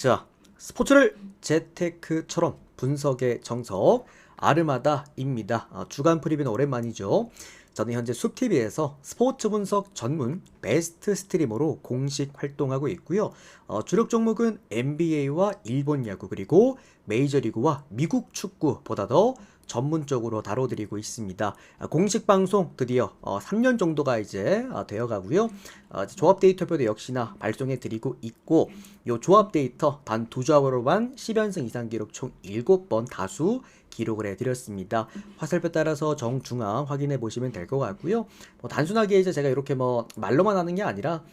자, 스포츠를 재테크처럼 분석의 정석 아르마다입니다. 주간 프리뷰는 오랜만이죠. 저는 현재 숲TV에서 스포츠 분석 전문 베스트 스트리머로 공식 활동하고 있고요. 주력 종목은 NBA와 일본 야구 그리고 메이저리그와 미국 축구보다 더 전문적으로 다뤄드리고 있습니다. 공식 방송 드디어 3년 정도가 이제 되어 가고요. 조합 데이터표도 역시나 발송해드리고 있고, 요 조합 데이터 단 2조합으로만 10연승 이상 기록 총 7번 다수 기록을 해드렸습니다. 화살표 따라서 정중앙 확인해 보시면 될 것 같고요. 단순하게 이제 제가 이렇게 말로만 하는 게 아니라,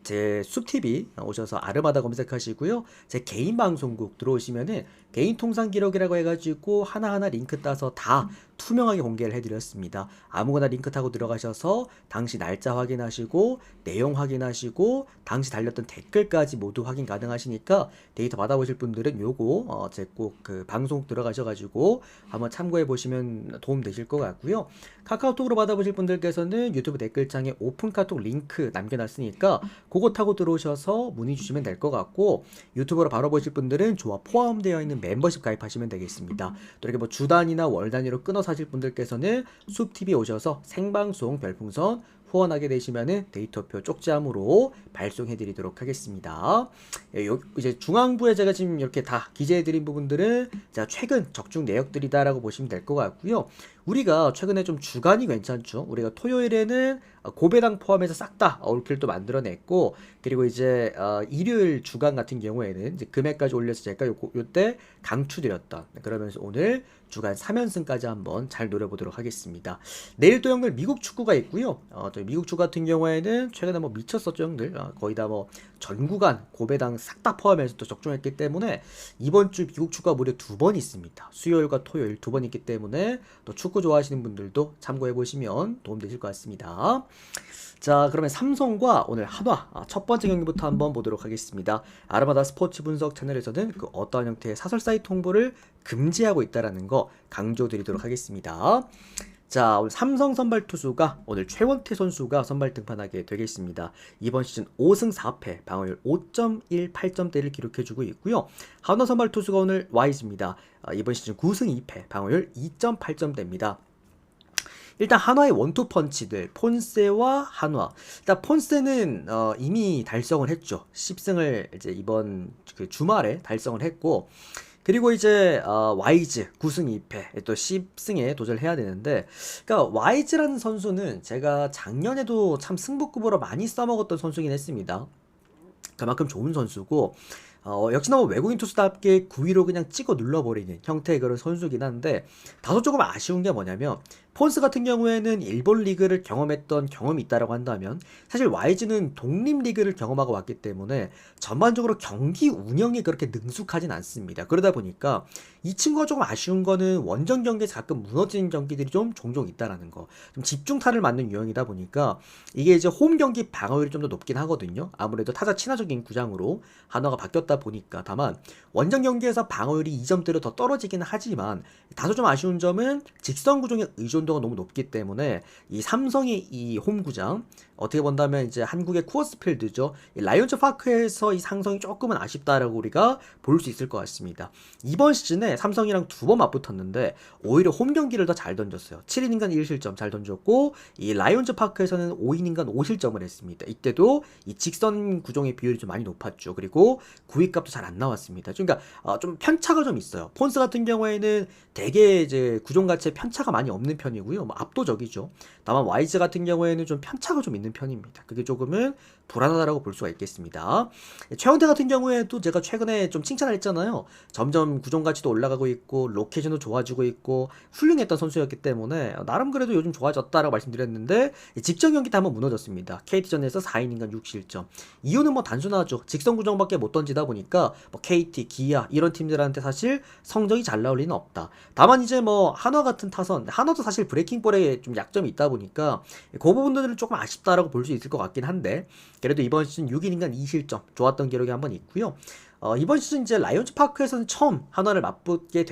제 숲TV 오셔서 아르마다 검색하시고요. 제 개인 방송국 들어오시면은 개인 통상 기록이라고 해가지고 하나하나 링크 따서 다 투명하게 공개를 해드렸습니다. 아무거나 링크 타고 들어가셔서 당시 날짜 확인하시고 내용 확인하시고 당시 달렸던 댓글까지 모두 확인 가능하시니까 데이터 받아보실 분들은 요거 제 꼭 그 방송 들어가셔가지고 한번 참고해 보시면 도움 되실 것 같고요. 카카오톡으로 받아보실 분들께서는 유튜브 댓글창에 오픈 카톡 링크 남겨놨으니까 그거 타고 들어오셔서 문의 주시면 될 것 같고, 유튜브로 바로 보실 분들은 조합 포함되어 있는 멤버십 가입하시면 되겠습니다. 또 이렇게 주 단위나 월 단위로 끊어서 하실 분들께서는 숲TV 오셔서 생방송 별풍선 후원하게 되시면은 데이터표 쪽지함으로 발송해 드리도록 하겠습니다. 이제 중앙부에 제가 지금 이렇게 다 기재해 드린 부분들은 자, 최근 적중 내역들이다라고 보시면 될 것 같고요. 우리가 최근에 좀 주간이 괜찮죠. 우리가 토요일에는 고배당 포함해서 싹 다 올킬도 만들어냈고, 그리고 이제 일요일 주간 같은 경우에는 이제 금액까지 올려서 제가 요때 강추드렸던, 그러면서 오늘 주간 3연승까지 한번 잘 노려보도록 하겠습니다. 내일 또 형들 미국 축구가 있고요. 또 미국 축구 같은 경우에는 최근에 미쳤었죠 형들. 거의 다 전 구간 고배당 싹 다 포함해서 또 적중했기 때문에 이번 주 미국 축구가 무려 2번 있습니다. 수요일과 토요일 2번 있기 때문에 또 축구 좋아하시는 분들도 참고해 보시면 도움 되실 것 같습니다. 자, 그러면 삼성과 오늘 한화 첫 번째 경기부터 한번 보도록 하겠습니다. 아르마다 스포츠 분석 채널에서는 그 어떠한 형태의 사설 사이트 홍보를 금지하고 있다라는 거 강조드리도록 하겠습니다. 자, 오늘 삼성 선발 투수가 오늘 최원태 선수가 선발 등판하게 되겠습니다. 이번 시즌 5승 4패, 방어율 5.18점대를 기록해주고 있고요. 한화 선발 투수가 오늘 와이즈입니다. 이번 시즌 9승 2패, 방어율 2.8점대입니다. 일단 한화의 원투펀치들 폰세와 한화. 일단 폰세는 이미 달성을 했죠. 10승을 이제 이번 그 주말에 달성을 했고, 그리고 이제 와이즈 9승 2패 또 10승에 도전을 해야 되는데, 그러니까 와이즈라는 선수는 제가 작년에도 참 승부급으로 많이 써먹었던 선수긴 했습니다. 그만큼 좋은 선수고, 역시나 외국인 투수답게 9위로 그냥 찍어 눌러버리는 형태의 그런 선수긴 한데, 다소 조금 아쉬운 게 뭐냐면 폰스 같은 경우에는 일본 리그를 경험했던 경험이 있다라고 한다면, 사실 YG는 독립 리그를 경험하고 왔기 때문에 전반적으로 경기 운영이 그렇게 능숙하진 않습니다. 그러다 보니까 이 친구가 조금 아쉬운 거는 원정 경기에서 가끔 무너지는 경기들이 좀 종종 있다라는 거. 좀 집중타를 맞는 유형이다 보니까 이게 이제 홈 경기 방어율이 좀 더 높긴 하거든요. 아무래도 타자 친화적인 구장으로 한화가 바뀌었다 보니까. 다만 원정 경기에서 방어율이 2점대로 더 떨어지긴 하지만 다소 좀 아쉬운 점은 직선 구종의 의존도가 너무 높기 때문에 이 삼성의 이 홈구장, 어떻게 본다면 이제 한국의 쿠어스필드죠. 이 라이온즈 파크에서 이 상성이 조금은 아쉽다라고 우리가 볼 수 있을 것 같습니다. 이번 시즌에 삼성이랑 2번 맞붙었는데 오히려 홈 경기를 더 잘 던졌어요. 7이닝간 1실점 잘 던졌고, 이 라이온즈 파크에서는 5이닝간 5실점을 했습니다. 이때도 이 직선 구종의 비율이 좀 많이 높았죠. 그리고 구위값도 잘 안 나왔습니다. 그러니까 좀 편차가 좀 있어요. 폰스 같은 경우에는 되게 이제 구종 자체 편차가 많이 없는 편이고요. 압도적이죠. 다만 와이즈 같은 경우에는 좀 편차가 좀 있는 편입니다. 그게 조금은 불안하다라고 볼 수가 있겠습니다. 최원태 같은 경우에도 제가 최근에 좀 칭찬을 했잖아요. 점점 구종 가치도 올라가고 있고 로케이션도 좋아지고 있고 훌륭했던 선수였기 때문에 나름 그래도 요즘 좋아졌다라고 말씀드렸는데, 직전 경기 때 한번 무너졌습니다. KT전에서 4이닝간 6실점. 이유는 단순하죠. 직선 구종밖에 못 던지다 보니까 KT, 기아 이런 팀들한테 사실 성적이 잘 나올 리는 없다. 다만 이제 한화 같은 타선, 한화도 사실 브레이킹볼에 좀 약점이 있다 보니까 그 부분들은 조금 아쉽다라고 볼 수 있을 것 같긴 한데, 그래도 이번 시즌 6이닝간 2실점 좋았던 기록이 한번 있고요. 이번 시즌 이제 라이온즈 파크에서는 처음 한화를 맞붙게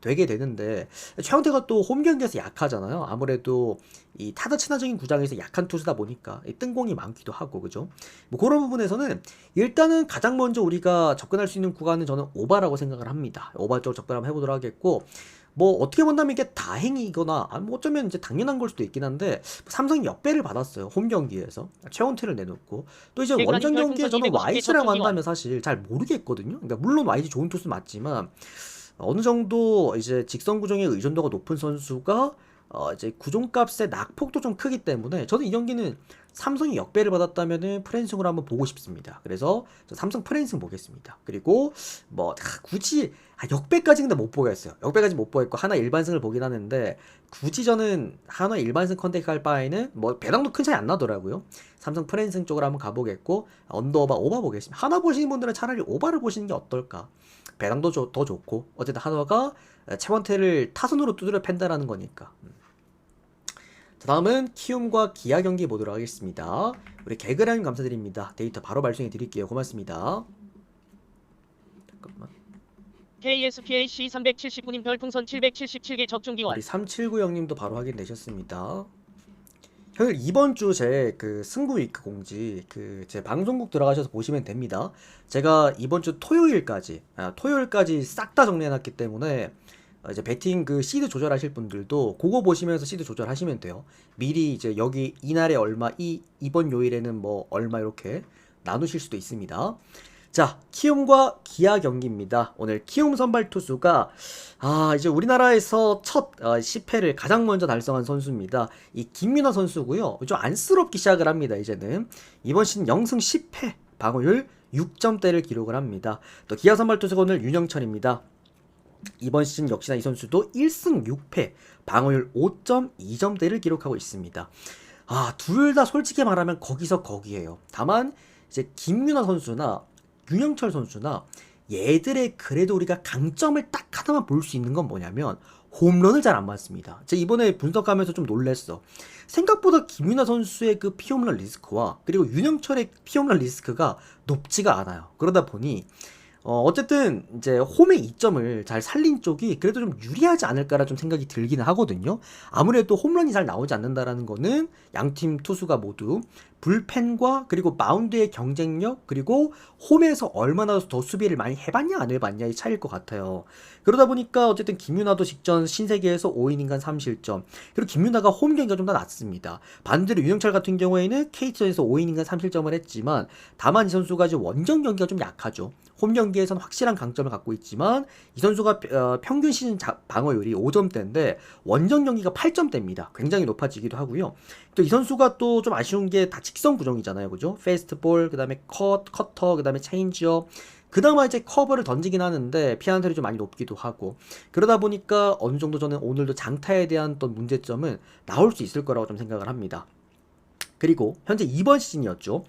되게 되는데 최원태가 또 홈 경기에서 약하잖아요. 아무래도 이 타자 친화적인 구장에서 약한 투수다 보니까 이 뜬공이 많기도 하고 그죠. 뭐 그런 부분에서는 일단은 가장 먼저 우리가 접근할 수 있는 구간은 저는 오바라고 생각을 합니다. 오바 쪽으로 접근 한번 해보도록 하겠고 뭐 어떻게 본다면 이게 다행이거나 뭐 어쩌면 이제 당연한 걸 수도 있긴 한데 삼성이 역배를 받았어요. 홈 경기에서 최원태를 내놓고 또 이제 원정 경기에 저는 YG라고 한다면 사실 잘 모르겠거든요. 그러니까 물론 YG 좋은 투수 맞지만 어느 정도 이제 직선 구종의 의존도가 높은 선수가 이제 구종값의 낙폭도 좀 크기 때문에 저는 이 경기는 삼성이 역배를 받았다면은 프랜승으로 한번 보고 싶습니다. 그래서 저 삼성 프랜승 보겠습니다. 그리고 뭐 굳이 역배까지는 못 보겠어요. 역배까지 못 보겠고 하나 일반승을 보긴 하는데 굳이 저는 하나 일반승 컨택할 바에는 뭐 배당도 큰 차이 안 나더라고요. 삼성 프랜승 쪽으로 한번 가보겠고 언더오바 오바 보겠습니다. 하나 보시는 분들은 차라리 오바를 보시는 게 어떨까? 배당도 더 좋고 어쨌든 한화가 최원태를 타선으로 두드려 팬다라는 거니까. 자, 다음은 키움과 기아 경기 보도록 하겠습니다. 우리 개그라임 감사드립니다. 데이터 바로 발송해 드릴게요. 고맙습니다. 잠깐만. KSPAC 379님 별풍선 777개 적중기원. 우리 379 형님도 바로 확인되셨습니다. 형님 이번 주 제 그 승부 위크 공지 그 제 방송국 들어가셔서 보시면 됩니다. 제가 이번 주 토요일까지 싹 다 정리해놨기 때문에 이제 배팅 그 시드 조절하실 분들도 그거 보시면서 시드 조절하시면 돼요. 미리 이제 여기 이날에 얼마 이번 요일에는 뭐 얼마 이렇게 나누실 수도 있습니다. 자, 키움과 기아 경기입니다. 오늘 키움 선발 투수가 이제 우리나라에서 첫 10회를 가장 먼저 달성한 선수입니다. 이 김윤아 선수고요. 좀 안쓰럽게 시작을 합니다. 이제는 이번 시즌 0승 10패 방어율 6점대를 기록을 합니다. 또 기아 선발 투수가 오늘 윤영철입니다. 이번 시즌 역시나 이 선수도 1승 6패 방어율 5.2점대를 기록하고 있습니다. 둘 다 솔직히 말하면 거기서 거기에요. 다만 이제 김윤아 선수나 윤영철 선수나 얘들의 그래도 우리가 강점을 딱 하나만 볼 수 있는 건 뭐냐면 홈런을 잘 안 맞습니다. 제가 이번에 분석하면서 좀 놀랬어. 생각보다 김윤아 선수의 그 피홈런 리스크와 그리고 윤영철의 피홈런 리스크가 높지가 않아요. 그러다 보니 어쨌든 이제 홈의 이점을 잘 살린 쪽이 그래도 좀 유리하지 않을까라 좀 생각이 들기는 하거든요. 아무래도 홈런이 잘 나오지 않는다라는 거는 양팀 투수가 모두 불펜과 그리고 마운드의 경쟁력 그리고 홈에서 얼마나 더 수비를 많이 해봤냐 안 해봤냐의 차이일 것 같아요. 그러다 보니까 어쨌든 김윤아도 직전 신세계에서 5이닝간 3실점 그리고 김윤아가 홈 경기가 좀 더 낫습니다. 반대로 윤영철 같은 경우에는 KT전에서 5이닝간 3실점을 했지만 다만 이 선수가 지금 원정 경기가 좀 약하죠. 홈 경기에서는 확실한 강점을 갖고 있지만 이 선수가 평균 시즌 방어율이 5점대인데 원정 경기가 8점대입니다. 굉장히 높아지기도 하고요. 또 이 선수가 또 좀 아쉬운 게 다 직선 구종이잖아요. 그죠? 페이스트볼, 그 다음에 커터, 그 다음에 체인지업 그나마 이제 커버를 던지긴 하는데 피하는 률이 좀 많이 높기도 하고 그러다 보니까 어느 정도 저는 오늘도 장타에 대한 또 문제점은 나올 수 있을 거라고 좀 생각을 합니다. 그리고 현재 이번 시즌이었죠.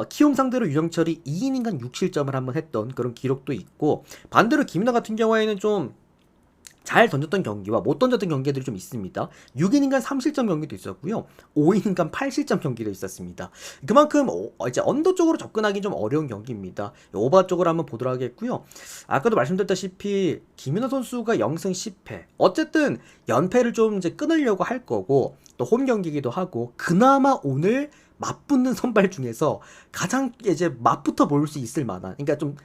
키움 상대로 유영철이 2이닝간 6실점을 한번 했던 그런 기록도 있고 반대로 김윤아 같은 경우에는 좀 잘 던졌던 경기와 못 던졌던 경기들이 좀 있습니다. 6이닝간 3실점 경기도 있었고요. 5이닝간 8실점 경기도 있었습니다. 그만큼 이제 언더 쪽으로 접근하기 좀 어려운 경기입니다. 오바 쪽으로 한번 보도록 하겠고요. 아까도 말씀드렸다시피 김윤아 선수가 0승 10패. 어쨌든 연패를 좀 이제 끊으려고 할 거고 또 홈 경기이기도 하고 그나마 오늘 맞붙는 선발 중에서 가장 이제 맛부터 볼 수 있을 만한 그러니까 좀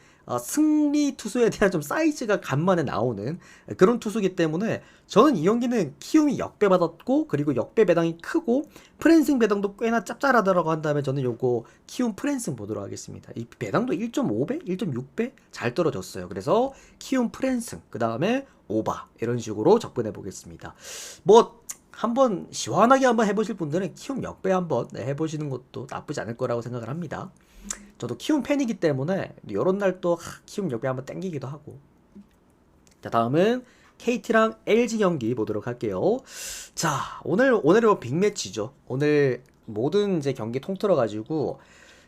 승리 투수에 대한 좀 사이즈가 간만에 나오는 그런 투수기 때문에 저는 이 경기는 키움이 역배 받았고 그리고 역배 배당이 크고 프랜승 배당도 꽤나 짭짤하다라고 한다면 저는 요거 키움 프랜승 보도록 하겠습니다. 이 배당도 1.5배, 1.6배 잘 떨어졌어요. 그래서 키움 프랜승 그 다음에 오바 이런 식으로 접근해 보겠습니다. 뭐 한번 시원하게 한번 해보실 분들은 키움 역배 한번 해보시는 것도 나쁘지 않을 거라고 생각을 합니다. 저도 키움 팬이기 때문에 이런 날 또 키움 역배 한번 땡기기도 하고. 자, 다음은 KT랑 LG 경기 보도록 할게요. 자, 오늘은 빅매치죠. 오늘 모든 이제 경기 통틀어 가지고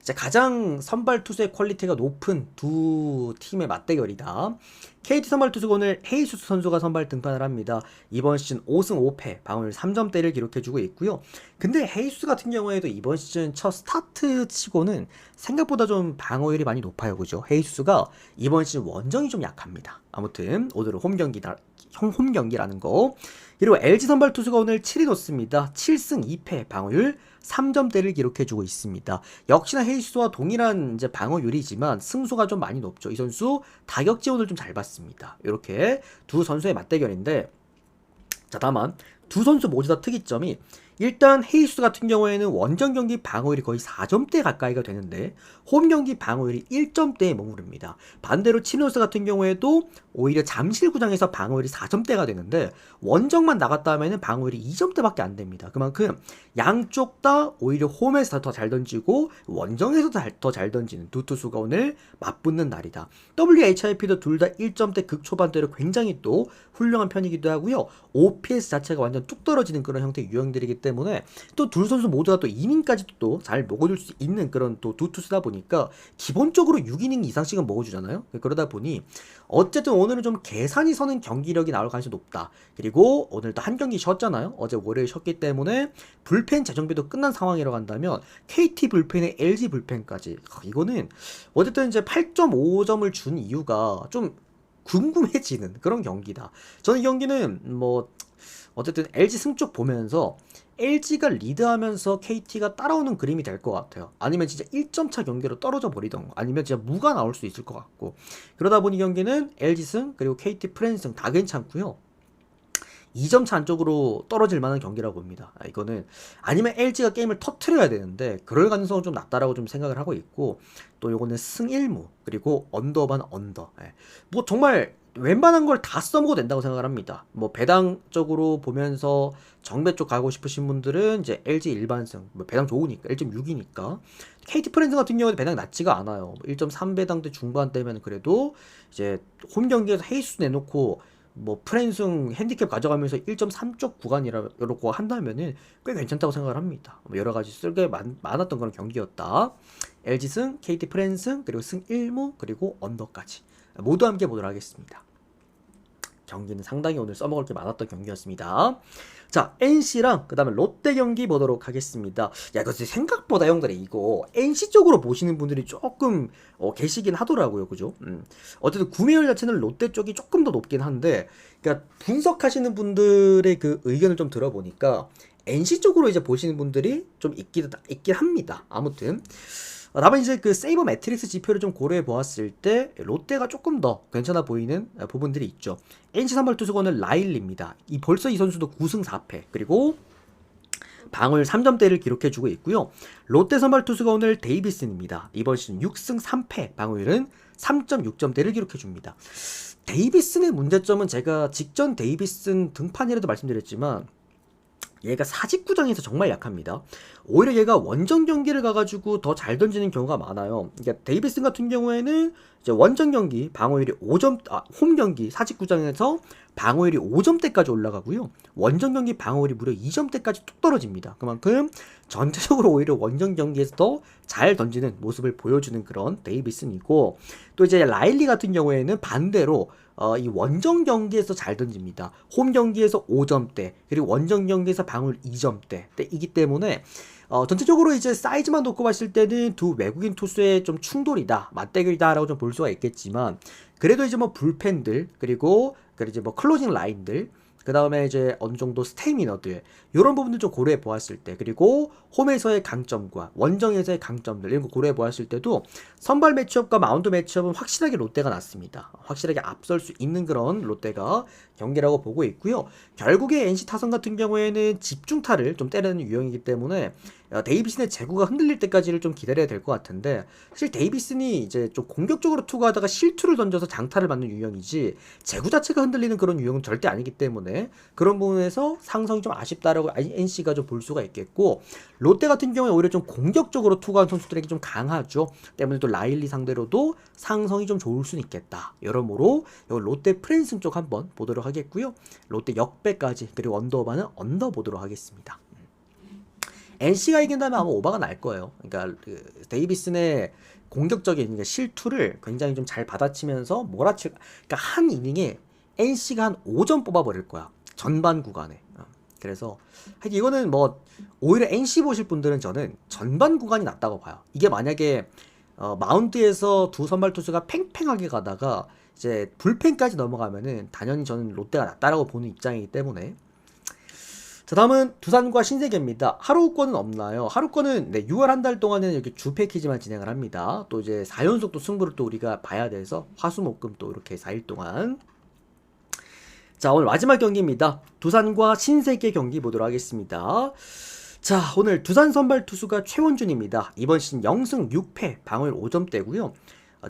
이제 가장 선발 투수의 퀄리티가 높은 두 팀의 맞대결이다. KT 선발 투수가 오늘 헤이수스 선수가 선발 등판을 합니다. 이번 시즌 5승 5패, 방어율 3점대를 기록해주고 있고요. 근데 헤이수스 같은 경우에도 이번 시즌 첫 스타트 치고는 생각보다 좀 방어율이 많이 높아요. 그죠? 헤이수스가 이번 시즌 원정이 좀 약합니다. 아무튼 오늘은 홈경기라는 거. 그리고 LG 선발 투수가 오늘 7위 놓습니다. 7승 2패, 방어율 3점대를 기록해주고 있습니다. 역시나 헤이수스와 동일한 이제 방어율이지만 승수가 좀 많이 높죠. 이 선수 타격 지원을 좀 잘 받습니다. 이렇게 두 선수의 맞대결인데, 자, 다만 두 선수 모두 다 특이점이, 일단 헤이수스 같은 경우에는 원정 경기 방어율이 거의 4점대 가까이가 되는데 홈 경기 방어율이 1점대에 머무릅니다. 반대로 치노스 같은 경우에도 오히려 잠실구장에서 방어율이 4점대가 되는데 원정만 나갔다 하면은 방어율이 2점대밖에 안 됩니다. 그만큼 양쪽 다 오히려 홈에서 더 잘 던지고 원정에서 더 잘 던지는 두 투수가 오늘 맞붙는 날이다. WHIP도 둘 다 1점대 극초반대로 굉장히 또 훌륭한 편이기도 하고요. OPS 자체가 완전 뚝 떨어지는 그런 형태의 유형들이기 때문에 또 둘 선수 모두가 또 이닝까지도 또 잘 먹어줄 수 있는 그런 또 두 투수다 보니까 기본적으로 6이닝 이상씩은 먹어주잖아요. 그러다 보니 어쨌든 오늘은 좀 계산이 서는 경기력이 나올 가능성이 높다. 그리고 오늘 또 한 경기 쉬었잖아요. 어제 월요일 쉬었기 때문에 불펜 재정비도 끝난 상황이라고 한다면 KT 불펜에 LG 불펜까지, 이거는 어쨌든 이제 8.5점을 준 이유가 좀 궁금해지는 그런 경기다. 저는 이 경기는 뭐 어쨌든 LG 승쪽 보면서 LG가 리드하면서 KT가 따라오는 그림이 될 것 같아요. 아니면 진짜 1점 차 경기로 떨어져 버리던가, 아니면 진짜 무가 나올 수 있을 것 같고, 그러다 보니 경기는 LG 승 그리고 KT 프랜승 다 괜찮고요. 2점 차 안쪽으로 떨어질 만한 경기라고 봅니다. 이거는 아니면 LG가 게임을 터트려야 되는데 그럴 가능성은 좀 낮다라고 좀 생각을 하고 있고, 또 요거는 승 1무 그리고 언더 반 언더. 뭐 정말 웬만한 걸 다 써먹어도 된다고 생각을 합니다. 뭐 배당적으로 보면서 정배 쪽 가고 싶으신 분들은 이제 LG 일반승, 뭐 배당 좋으니까 1.6이니까. KT 프랜스 같은 경우는 배당 낮지가 않아요. 1.3배당대 중반대면 그래도 이제 홈 경기에서 헤이수스 내놓고 뭐 프랜승 핸디캡 가져가면서 1.3쪽 구간이라고 한다면은 꽤 괜찮다고 생각을 합니다. 뭐 여러 가지 쓸게 많았던 그런 경기였다. LG 승, KT 프랜승, 그리고 승 1무, 그리고 언더까지 모두 함께 보도록 하겠습니다. 경기는 상당히 오늘 써먹을 게 많았던 경기였습니다. 자, NC랑 그 다음에 롯데 경기 보도록 하겠습니다. 야, 이거 생각보다 형들이 이거 NC 쪽으로 보시는 분들이 조금 계시긴 하더라고요. 그죠? 어쨌든 구매율 자체는 롯데 쪽이 조금 더 높긴 한데, 그러니까 분석하시는 분들의 그 의견을 좀 들어보니까 NC 쪽으로 이제 보시는 분들이 좀 있긴 합니다. 아무튼 다만 이제 그 세이버 매트릭스 지표를 좀 고려해 보았을 때 롯데가 조금 더 괜찮아 보이는 부분들이 있죠. NC 선발 투수는 라일리입니다. 벌써 이 선수도 9승 4패 그리고 방어율 3점대를 기록해주고 있고요. 롯데 선발 투수가 오늘 데이비슨입니다. 이번 시즌 6승 3패, 방어율은 3.6점대를 기록해줍니다. 데이비슨의 문제점은 제가 직전 데이비슨 등판이라도 말씀드렸지만 얘가 사직구장에서 정말 약합니다. 오히려 얘가 원정 경기를 가가지고 더 잘 던지는 경우가 많아요. 그러니까 데이비슨 같은 경우에는 이제 원정 경기 방어율이 5점, 홈 경기 사직구장에서 방어율이 5점대까지 올라가고요. 원정 경기 방어율이 무려 2점대까지 뚝 떨어집니다. 그만큼 전체적으로 오히려 원정 경기에서 더 잘 던지는 모습을 보여주는 그런 데이비슨이고, 또 이제 라일리 같은 경우에는 반대로 이 원정 경기에서 잘 던집니다. 홈 경기에서 5점대 그리고 원정 경기에서 방어율 2점대이기 때문에 전체적으로 이제 사이즈만 놓고 봤을 때는 두 외국인 투수의 좀 충돌이다, 맞대결이다라고 좀 볼 수가 있겠지만, 그래도 이제 뭐 불펜들 그리고 이제 뭐 클로징 라인들, 그 다음에 이제 어느 정도 스태미너들, 이런 부분들 좀 고려해 보았을 때, 그리고 홈에서의 강점과 원정에서의 강점들 이런 거 고려해 보았을 때도 선발 매치업과 마운드 매치업은 확실하게 롯데가 낫습니다. 확실하게 앞설 수 있는 그런 롯데가 경기라고 보고 있고요. 결국에 NC 타선 같은 경우에는 집중타를 좀 때리는 유형이기 때문에 데이비슨의 제구가 흔들릴 때까지를 좀 기다려야 될 것 같은데, 사실 데이비슨이 이제 좀 공격적으로 투구하다가 실투를 던져서 장타를 맞는 유형이지 제구 자체가 흔들리는 그런 유형은 절대 아니기 때문에 그런 부분에서 상성이 좀 아쉽다라고 NC가 좀 볼 수가 있겠고, 롯데 같은 경우에 오히려 좀 공격적으로 투구하는 선수들에게 좀 강하죠. 때문에 또 라일리 상대로도 상성이 좀 좋을 수는 있겠다. 여러모로 롯데 프랜승 쪽 한번 보도록 하겠고요. 롯데 역배까지 그리고 언더반은 언더 보도록 하겠습니다. NC가 이긴다면 아마 오바가 날 거예요. 그러니까 그 데이비슨의 공격적인 그러니까 실투를 굉장히 좀 잘 받아치면서 몰아칠. 그러니까 한 이닝에 NC가 한 5점 뽑아버릴 거야. 전반 구간에. 그래서 하여튼 이거는 뭐 오히려 NC 보실 분들은 저는 전반 구간이 낫다고 봐요. 이게 만약에 마운드에서 두 선발 투수가 팽팽하게 가다가 이제 불펜까지 넘어가면은 당연히 저는 롯데가 낫다라고 보는 입장이기 때문에. 자, 다음은 두산과 신세계입니다. 하루권은 없나요? 하루권은 네, 6월 한 달 동안은 이렇게 주 패키지만 진행을 합니다. 또 이제 4연속 또 승부를 또 우리가 봐야 돼서 화수목금 또 이렇게 4일 동안. 자, 오늘 마지막 경기입니다. 두산과 신세계 경기 보도록 하겠습니다. 자, 오늘 두산 선발 투수가 최원준입니다. 이번 시즌 0승 6패, 방어율 5점대고요.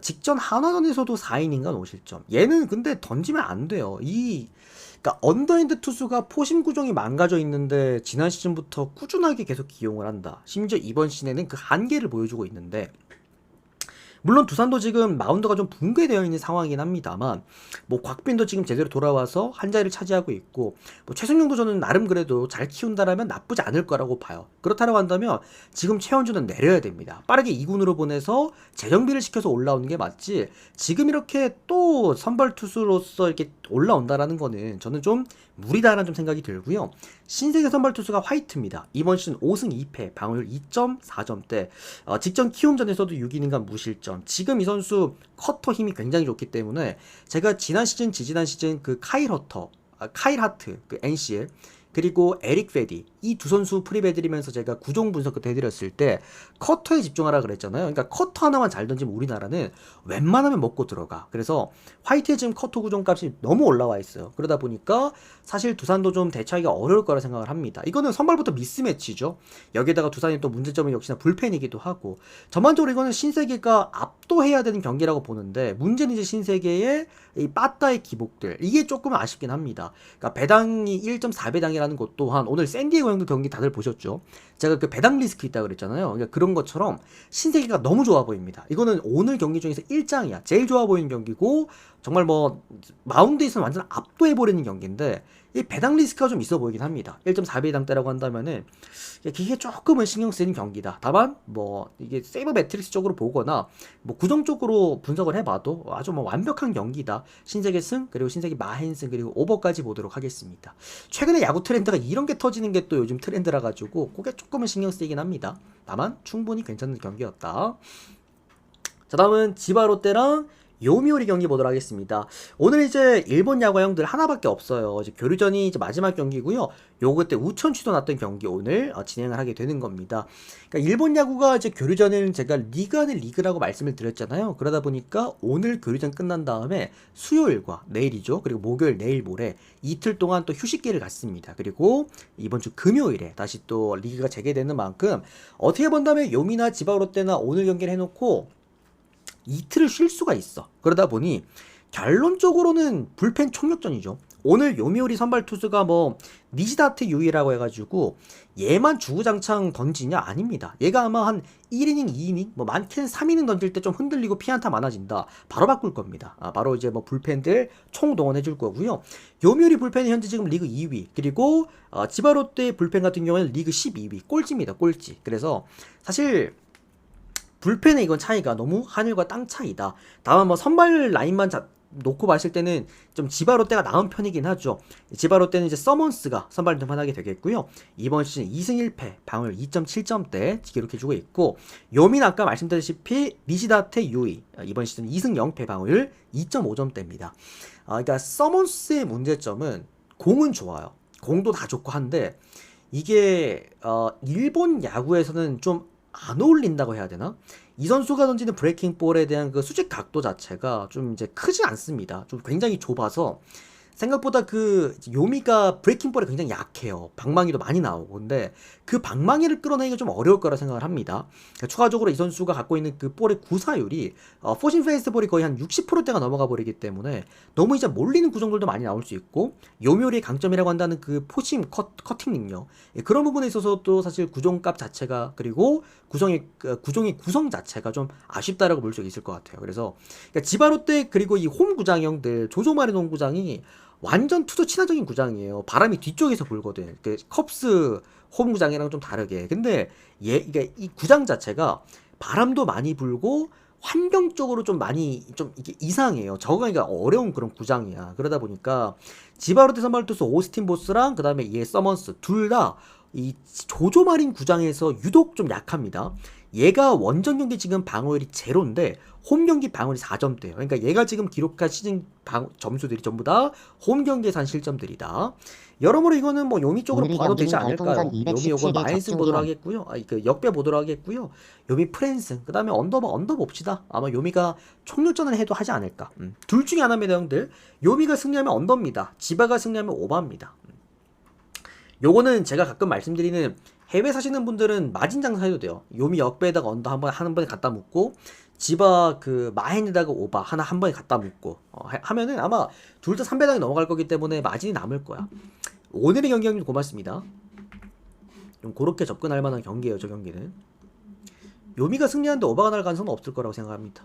직전 한화전에서도 4이닝간 5실점. 얘는 근데 던지면 안 돼요. 그러니까 언더핸드 투수가 포심 구종이 망가져 있는데 지난 시즌부터 꾸준하게 계속 기용을 한다. 심지어 이번 시즌에는 그 한계를 보여주고 있는데, 물론 두산도 지금 마운드가 좀 붕괴되어 있는 상황이긴 합니다만, 뭐 곽빈도 지금 제대로 돌아와서 한 자리를 차지하고 있고, 뭐 최승용도 저는 나름 그래도 잘 키운다라면 나쁘지 않을 거라고 봐요. 그렇다고 한다면 지금 최원준은 내려야 됩니다. 빠르게 2군으로 보내서 재정비를 시켜서 올라오는 게 맞지, 지금 이렇게 또 선발 투수로서 이렇게 올라온다라는 거는 저는 좀 무리다라는 좀 생각이 들고요. 신세계 선발 투수가 화이트입니다. 이번 시즌 5승 2패, 방어율 2.4점대. 직전 키움전에서도 6이닝간 무실점. 지금 이 선수 커터 힘이 굉장히 좋기 때문에 제가 지난 시즌, 지지난 시즌 그 카일 하트, 그 NCL, 그리고 에릭 페디, 이 두 선수 프리베드리면서 제가 구종 분석 그때 해드렸을 때 커터에 집중하라 그랬잖아요. 그러니까 커터 하나만 잘 던지면 우리나라는 웬만하면 먹고 들어가. 그래서 화이트의 지금 커터 구종 값이 너무 올라와 있어요. 그러다 보니까 사실 두산도 좀 대처하기가 어려울 거라 생각을 합니다. 이거는 선발부터 미스매치죠. 여기에다가 두산이 또 문제점은 역시나 불펜이기도 하고, 전반적으로 이거는 신세계가 압도해야 되는 경기라고 보는데, 문제는 이제 신세계의 이 빠따의 기복들, 이게 조금 아쉽긴 합니다. 그러니까 배당이 1.4배당이라는 것 또한, 오늘 샌디에고 형도 경기 다들 보셨죠? 제가 그 배당 리스크 있다 그랬잖아요. 그러니까 그런 것처럼 신세계가 너무 좋아 보입니다. 이거는 오늘 경기 중에서 1장이야. 제일 좋아 보이는 경기고, 정말 뭐 마운드에서는 완전 압도해버리는 경기인데, 이 배당 리스크가 좀 있어 보이긴 합니다. 1.4배당대라고 한다면은 이게 조금은 신경 쓰이는 경기다. 다만 뭐 이게 세이버 매트릭스 쪽으로 보거나 뭐 구종 쪽으로 분석을 해봐도 아주 뭐 완벽한 경기다. 신세계 승, 그리고 신세계 마헨승, 그리고 오버까지 보도록 하겠습니다. 최근에 야구 트렌드가 이런 게 터지는 게 또 요즘 트렌드라 가지고 그게 조금은 신경 쓰이긴 합니다. 다만 충분히 괜찮은 경기였다. 자, 다음은 지바 롯데랑 요미우리 경기 보도록 하겠습니다. 오늘 이제 일본 야구 형들 하나밖에 없어요. 이제 교류전이 이제 마지막 경기고요. 요거 때 우천 취소 났던 경기 오늘 진행을 하게 되는 겁니다. 그러니까 일본 야구가 이제 교류전은 제가 리그 안의 리그라고 말씀을 드렸잖아요. 그러다 보니까 오늘 교류전 끝난 다음에 수요일과 내일이죠. 그리고 목요일, 내일, 모레 이틀 동안 또 휴식기를 갖습니다. 그리고 이번 주 금요일에 다시 또 리그가 재개되는 만큼 어떻게 본다면 요미나 지바 롯데나 오늘 경기를 해놓고 이틀을 쉴 수가 있어. 그러다 보니 결론적으로는 불펜 총력전이죠. 오늘 요미우리 선발 투수가 뭐 니시다트 유이라고 해가지고 얘만 주구장창 던지냐? 아닙니다. 얘가 아마 한 1이닝, 2이닝, 뭐 많게는 3이닝 던질 때 좀 흔들리고 피안타 많아진다. 바로 바꿀 겁니다. 바로 이제 뭐 불펜들 총동원해 줄 거고요. 요미우리 불펜이 현재 지금 리그 2위, 그리고 지바롯데 불펜 같은 경우에는 리그 12위, 꼴찌입니다. 꼴찌. 그래서 사실 불펜의 이건 차이가 너무 하늘과 땅 차이다. 다만 뭐 선발 라인만 놓고 봤을 때는 좀 지바 롯데가 나은 편이긴 하죠. 지바 롯데는 이제 서먼스가 선발 등판하게 되겠고요. 이번 시즌 2승 1패, 방어율 2.7점대 기록해주고 있고, 요민 아까 말씀드렸다시피 니시다테 유이 이번 시즌 2승 0패, 방어율 2.5점대입니다. 그러니까 서먼스의 문제점은 공은 좋아요. 공도 다 좋고 한데 이게 일본 야구에서는 좀 안 어울린다고 해야 되나? 이 선수가 던지는 브레이킹 볼에 대한 그 수직 각도 자체가 좀 이제 크지 않습니다. 좀 굉장히 좁아서 생각보다 그 요미가 브레이킹 볼에 굉장히 약해요. 방망이도 많이 나오고. 근데 그 방망이를 끌어내기가 좀 어려울 거라 생각을 합니다. 그러니까 추가적으로 이 선수가 갖고 있는 그 볼의 구사율이 포신 페이스 볼이 거의 한 60%대가 넘어가 버리기 때문에 너무 이제 몰리는 구종들도 많이 나올 수 있고, 요미우리의 강점이라고 한다는 그 포심 커팅 능력, 그런 부분에 있어서도 사실 구종값 자체가, 그리고 구종의 구성 자체가 좀 아쉽다라고 볼 수 있을 것 같아요. 그래서 그러니까 지바롯데, 그리고 이 홈 구장형들 조조마리 농구장이 완전 투수 친화적인 구장이에요. 바람이 뒤쪽에서 불거든. 그 컵스 홈 구장이랑 좀 다르게. 근데 이게 이 구장 자체가 바람도 많이 불고 환경적으로 좀 많이 좀 이게 이상해요. 적응하기가 어려운 그런 구장이야. 그러다 보니까 지바로드 선발 투수 오스틴 보스랑 그다음에 얘 서먼스 둘 다 이 조조마린 구장에서 유독 좀 약합니다. 얘가 원정 경기 지금 방어율이 제로인데 홈 경기 방어율이 4점대예요. 그러니까 얘가 지금 기록한 시즌 점수들이 전부 다 홈 경기에서 한 실점들이다. 여러모로 이거는 뭐 요미 쪽으로 오늘의 봐도 되지 경기는 않을까요? 별풍선 요미 요거 217개 마인스 보도록 적중기원. 하겠고요. 그 역배 보도록 하겠고요. 요미 프랜슨 그다음에 언더 봅시다. 아마 요미가 총력전을 해도 하지 않을까. 둘 중에 하나입니다, 형들. 요미가 승리하면 언더입니다. 지바가 승리하면 오바입니다. 요거는 제가 가끔 말씀드리는 해외 사시는 분들은 마진 장사해도 돼요. 요미 역배에다가 언더 한 번에 갖다 묶고 지바 그 마헨에다가 오바 한 번에 갖다 묶고 하면은 아마 둘 다 3배당이 넘어갈 거기 때문에 마진이 남을 거야. 오늘의 경기 형님 고맙습니다. 좀 그렇게 접근할 만한 경기예요, 저 경기는. 요미가 승리하는데 오바가 날 가능성은 없을 거라고 생각합니다.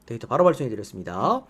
데이터 바로 발송해 드렸습니다.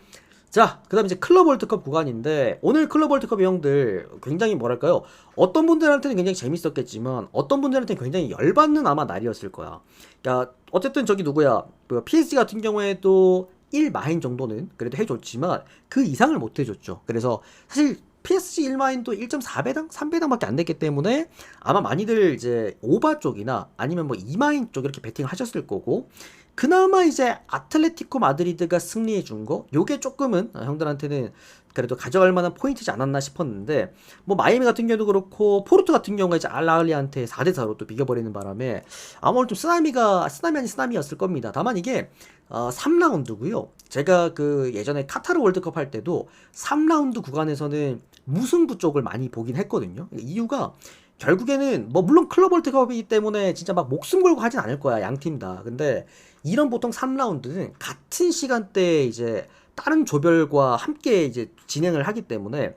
자, 그 다음 이제 클럽 월드컵 구간인데, 오늘 클럽 월드컵의 형들 굉장히 뭐랄까요, 어떤 분들한테는 굉장히 재밌었겠지만 어떤 분들한테는 굉장히 열받는 아마 날이었을 거야. 그러니까 어쨌든 저기 누구야, PSG 같은 경우에도 1마인 정도는 그래도 해줬지만 그 이상을 못 해줬죠. 그래서 사실 PSG 1마인도 1.4배당? 3배당밖에 안 됐기 때문에 아마 많이들 이제 오바 쪽이나 아니면 뭐 2마인 쪽 이렇게 베팅을 하셨을 거고, 그나마 이제 아틀레티코 마드리드가 승리해 준 거, 요게 조금은 형들한테는 그래도 가져갈 만한 포인트지 않았나 싶었는데, 뭐 마이애미 같은 경우도 그렇고 포르투 같은 경우가 이제 알라흘리한테 4대4로 또 비겨버리는 바람에 아마 오늘 좀 쓰나미 아닌 쓰나미였을 겁니다. 다만 이게 3라운드고요. 제가 그 예전에 카타르 월드컵 할 때도 3라운드 구간에서는 무승부 쪽을 많이 보긴 했거든요. 이유가 결국에는 뭐 물론 클럽 월드컵이기 때문에 진짜 막 목숨 걸고 하진 않을 거야, 양 팀 다. 근데 이런 보통 3라운드는 같은 시간대에 이제 다른 조별과 함께 이제 진행을 하기 때문에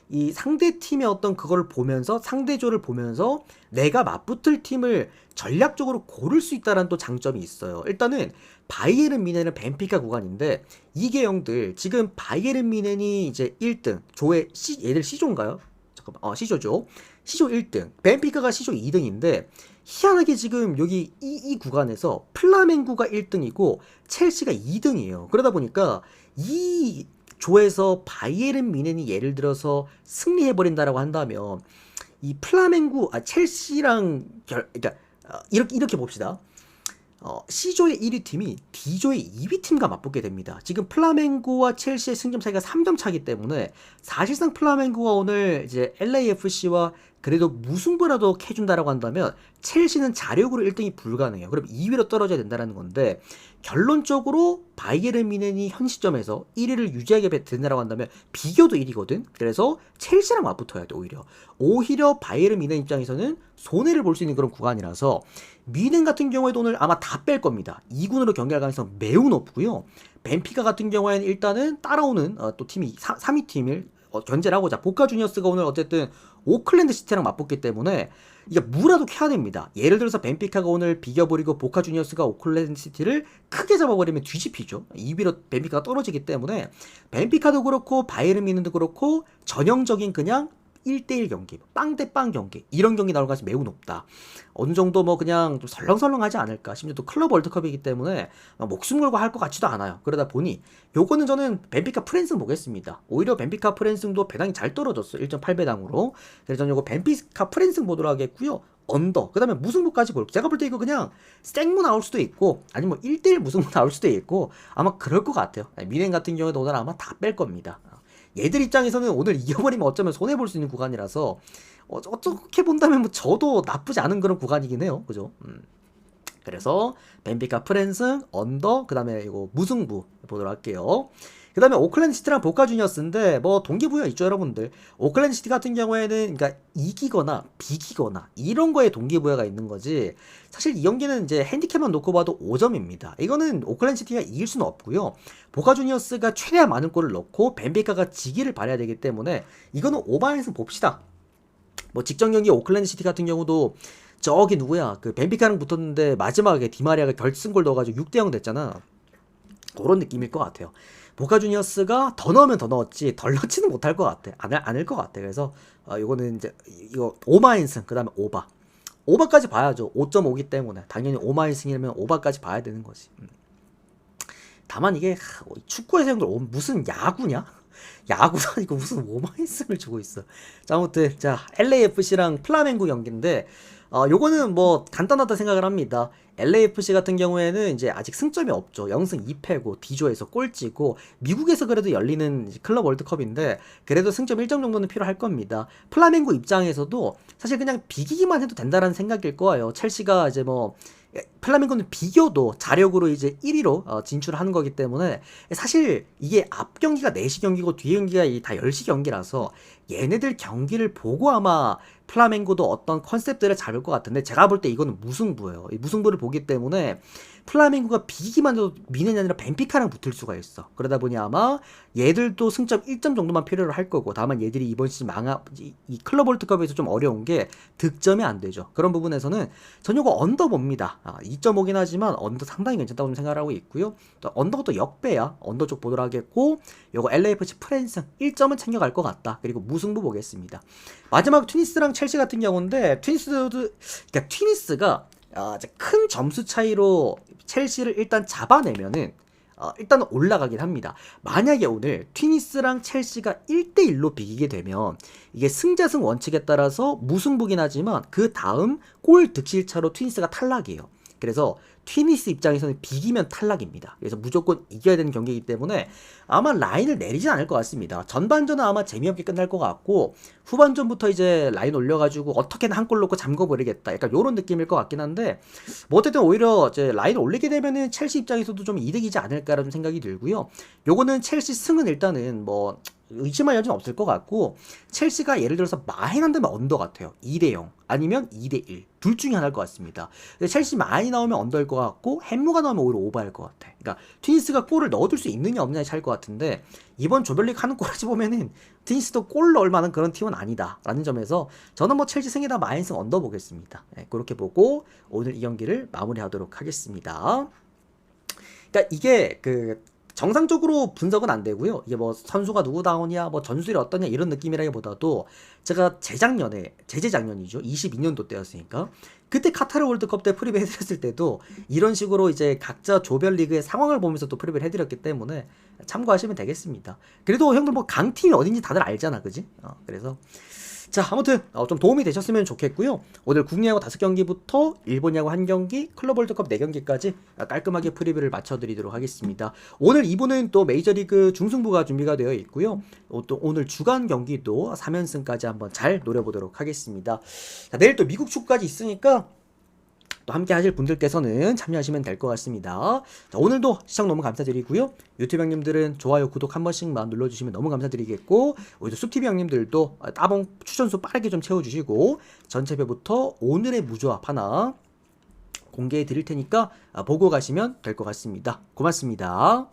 이 상대 팀의 어떤 그걸 보면서 상대조를 보면서 내가 맞붙을 팀을 전략적으로 고를 수 있다는 또 장점이 있어요. 일단은 바이에른 뮌헨은 벤피카 구간인데, 이게 형들 지금 바이에른 뮌헨이 이제 1등 조의 얘들 C조인가요? 잠깐만, C조죠. C조 1등, 벤피카가 C조 2등인데 희한하게 지금 여기 이 구간에서 플라멩구가 1등이고 첼시가 2등이에요. 그러다 보니까 이 조에서 바이에른 뮌헨이 예를 들어서 승리해버린다라고 한다면 이 첼시랑 그러니까 이렇게 봅시다. C조의 1위 팀이 D조의 2위 팀과 맞붙게 됩니다. 지금 플라멩고와 첼시의 승점 차이가 3점 차기 때문에 사실상 플라멩고가 오늘 이제 LAFC와 그래도 무승부라도 해준다라고 한다면 첼시는 자력으로 1등이 불가능해요. 그럼 2위로 떨어져야 된다는 건데, 결론적으로 바이에른 뮌헨이 현 시점에서 1위를 유지하게 된다라고 한다면 비교도 1위거든. 그래서 첼시랑 맞붙어야 돼. 오히려 바이에른 뮌헨 입장에서는 손해를 볼 수 있는 그런 구간이라서 뮌헨 같은 경우에도 오늘 아마 다 뺄 겁니다. 2군으로 경기할 가능성 매우 높고요. 벤피카 같은 경우에는 일단은 따라오는 또 팀이 3위 팀을 견제를 하고자, 보카 주니어스가 오늘 어쨌든 오클랜드 시티랑 맞붙기 때문에 이게 무라도 켜야 됩니다. 예를 들어서 벤피카가 오늘 비겨버리고 보카 주니어스가 오클랜드 시티를 크게 잡아버리면 뒤집히죠. 2위로 벤피카가 떨어지기 때문에 벤피카도 그렇고 바이에른 뮌헨도 그렇고 전형적인 그냥 1대1 경기, 빵 대 빵 경기, 이런 경기 나올 가능성이 매우 높다. 어느 정도 뭐 그냥 좀 설렁설렁하지 않을까. 심지어 또 클럽 월드컵이기 때문에 목숨 걸고 할 것 같지도 않아요. 그러다 보니 요거는 저는 벤피카 프랜승 보겠습니다. 오히려 벤피카 프랜승도 배당이 잘 떨어졌어. 1.8배당으로. 그래서 저는 요거 벤피카 프랜승 보도록 하겠고요. 언더, 그 다음에 무승부까지 볼게요. 제가 볼 때 이거 그냥 생무 나올 수도 있고 아니면 뭐 1대1 무승부 나올 수도 있고 아마 그럴 것 같아요. 뮌헨 같은 경우에도 오늘 아마 다 뺄 겁니다. 얘들 입장에서는 오늘 이겨버리면 어쩌면 손해볼 수 있는 구간이라서 어떻게 본다면 뭐 저도 나쁘지 않은 그런 구간이긴 해요. 그죠? 그래서 벤피카 프랜승 언더, 그 다음에 이거 무승부 보도록 할게요. 그 다음에 오클랜드 시티랑 보카 주니어스인데 뭐 동기부여 있죠, 여러분들. 오클랜드 시티 같은 경우에는 그러니까 이기거나 비기거나 이런 거에 동기부여가 있는 거지, 사실 이 경기는 이제 핸디캡만 놓고 봐도 5점입니다. 이거는 오클랜드 시티가 이길 수는 없고요. 보카 주니어스가 최대한 많은 골을 넣고 벤피카가 지기를 바라야 되기 때문에 이거는 오바에서 봅시다. 뭐 직전 경기 오클랜드 시티 같은 경우도 저기 누구야, 그 벤피카랑 붙었는데 마지막에 디마리아가 결승골 넣어가지고 6대0 됐잖아. 그런 느낌일 것 같아요. 보카 주니어스가 더 넣으면 더 넣었지 덜 넣지는 못할 것 같아. 않을 것 같아. 그래서 이거는 이제 이거 오마인승 그다음에 오바까지 봐야죠. 5.5기 때문에 당연히 오마인승이면 오바까지 봐야 되는 거지. 다만 이게 축구에서 형들 무슨 야구냐? 야구도 아니고 무슨 오마이승을 주고 있어. 자, 아무튼 자 LAFC랑 플라멩고 경기인데 요거는 뭐 간단하다 생각을 합니다. LAFC 같은 경우에는 이제 아직 승점이 없죠. 0승 2패고 D조에서 꼴찌고 미국에서 그래도 열리는 클럽 월드컵인데 그래도 승점 1점 정도는 필요할 겁니다. 플라멩고 입장에서도 사실 그냥 비기기만 해도 된다라는 생각일 거예요. 첼시가 이제 뭐 플라멩고는 비교도 자력으로 이제 1위로 진출하는 거기 때문에 사실 이게 앞 경기가 4시 경기고 뒤 경기가 다 10시 경기라서 얘네들 경기를 보고 아마 플라멩고도 어떤 컨셉들을 잡을 것 같은데 제가 볼 때 이거는 무승부예요. 이 무승부를 보기 때문에 플라멩고가 비기기만 해도 미넨이 아니라 벤피카랑 붙을 수가 있어. 그러다 보니 아마 얘들도 승점 1점 정도만 필요로 할 거고 다만 얘들이 이번 시즌 이 클럽 월드컵에서 좀 어려운 게 득점이 안 되죠. 그런 부분에서는 전 요거 언더 봅니다. 2.5긴 하지만 언더 상당히 괜찮다고 좀 생각을 하고 있고요. 또 언더가 또 역배야. 언더 쪽 보도록 하겠고 요거 LAFC 프랜승 1점은 챙겨갈 것 같다. 그리고 무승부 보겠습니다. 마지막 튜니스랑 첼시 같은 경우인데 그러니까 튜니스가 큰 점수 차이로 첼시를 일단 잡아내면은 일단 올라가긴 합니다. 만약에 오늘 튜니스랑 첼시가 1대1로 비기게 되면 이게 승자승 원칙에 따라서 무승부긴 하지만 그 다음 골 득실차로 튜니스가 탈락이에요. 그래서 튜니스 입장에서는 비기면 탈락입니다. 그래서 무조건 이겨야 되는 경기이기 때문에 아마 라인을 내리진 않을 것 같습니다. 전반전은 아마 재미없게 끝날 것 같고 후반전부터 이제 라인 올려가지고 어떻게든 한 골 넣고 잠궈버리겠다. 약간 요런 느낌일 것 같긴 한데 뭐 어쨌든 오히려 이제 라인 올리게 되면은 첼시 입장에서도 좀 이득이지 않을까라는 생각이 들고요. 요거는 첼시 승은 일단은 뭐 의심할 여지는 없을 것 같고 첼시가 예를 들어서 마행한다면 언더 같아요. 2대0 아니면 2대1 둘 중에 하나일 것 같습니다. 근데 첼시 많이 나오면 언더일 것 같고 햄무가 나오면 오히려 오버일 것 같아. 그러니까 튜니스가 골을 넣어둘 수 있느냐 없느냐에 차일 것 같은데 이번 조별리그 하는 꼬라지 보면은 튜니스도 골 넣을 만한 그런 팀은 아니다 라는 점에서 저는 뭐 첼시 승이다 마행승 언더 보겠습니다. 네, 그렇게 보고 오늘 이 경기를 마무리하도록 하겠습니다. 그러니까 이게 정상적으로 분석은 안 되고요. 이게 뭐 선수가 누구 나오냐, 뭐 전술이 어떠냐 이런 느낌이라기보다도 제가 재작년이죠. 22년도 때였으니까 그때 카타르 월드컵 때 프리뷰 해드렸을 때도 이런 식으로 이제 각자 조별 리그의 상황을 보면서 또 프리뷰를 해드렸기 때문에 참고하시면 되겠습니다. 그래도 형들 뭐 강팀이 어딘지 다들 알잖아, 그지? 그래서 자, 아무튼 좀 도움이 되셨으면 좋겠고요. 오늘 국내야구 5경기부터 일본 야구 1경기, 클럽 월드컵 4경기까지 깔끔하게 프리뷰를 맞춰드리도록 하겠습니다. 오늘 2부는 또 메이저리그 중승부가 준비가 되어 있고요. 또 오늘 주간 경기도 3연승까지 한번 잘 노려보도록 하겠습니다. 자, 내일 또 미국 축구까지 있으니까 또 함께 하실 분들께서는 참여하시면 될 것 같습니다. 자, 오늘도 시청 너무 감사드리고요. 유튜브 형님들은 좋아요, 구독 한 번씩만 눌러주시면 너무 감사드리겠고 우리 숲TV 형님들도 따봉 추천수 빠르게 좀 채워주시고 전체배부터 오늘의 무조합 하나 공개해 드릴 테니까 보고 가시면 될 것 같습니다. 고맙습니다.